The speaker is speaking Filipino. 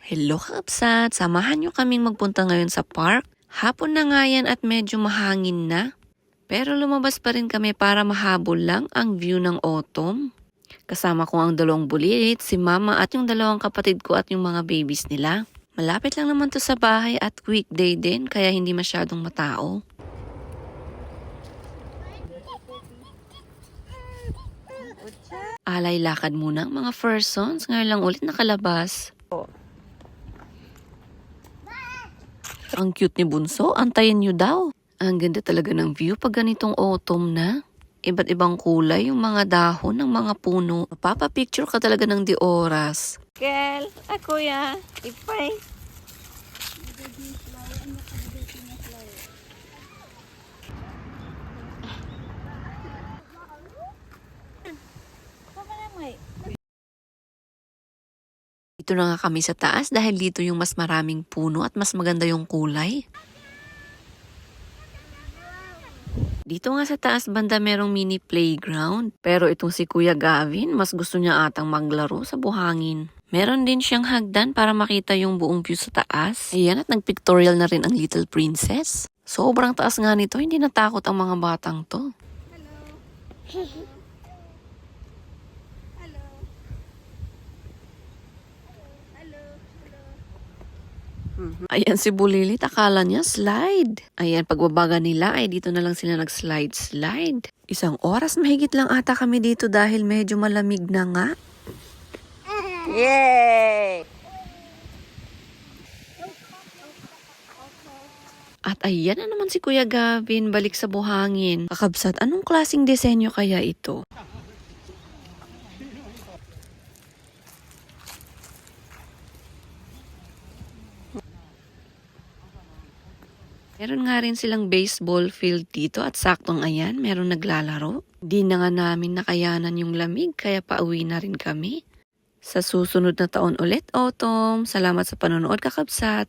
Hello kakabsat, samahan nyo kaming magpunta ngayon sa park. Hapon na nga yan at medyo mahangin na. Pero lumabas pa rin kami para mahabol lang ang view ng autumn. Kasama ko ang dalawang bulilit, si mama at yung dalawang kapatid ko at yung mga babies nila. Malapit lang naman to sa bahay at weekday din kaya hindi masyadong matao. Alay lakad muna ang mga persons, ngayon lang ulit nakalabas. Ang cute ni Bunso, antayin nyo daw. Ang ganda talaga ng view pag ganitong autumn na. Iba't ibang kulay yung mga dahon ng mga puno. Mapapapicture ka talaga ng di oras. Kel, kuya, ipay. Dito na nga kami sa taas dahil dito yung mas maraming puno at mas maganda yung kulay. Dito nga sa taas banda merong mini playground. Pero itong si Kuya Gavin, mas gusto niya atang maglaro sa buhangin. Meron din siyang hagdan para makita yung buong view sa taas. Ayan, at nagpictorial na rin ang Little Princess. Sobrang taas nga nito, hindi natakot ang mga batang to. Hello. Ayan si Bulilit, akala niya slide. Ayan, pagbabaga nila ay dito na lang sila nag-slide. Isang oras mahigit lang ata kami dito dahil medyo malamig na nga. Yay! At ayan na naman si Kuya Gavin, balik sa buhangin. Kakabsat, anong klaseng disenyo kaya ito? Meron nga rin silang baseball field dito at saktong ayan, meron naglalaro. Di na nga namin nakayanan yung lamig kaya pauwi na rin kami. Sa susunod na taon ulit, autumn. Salamat sa panonood kakabsat.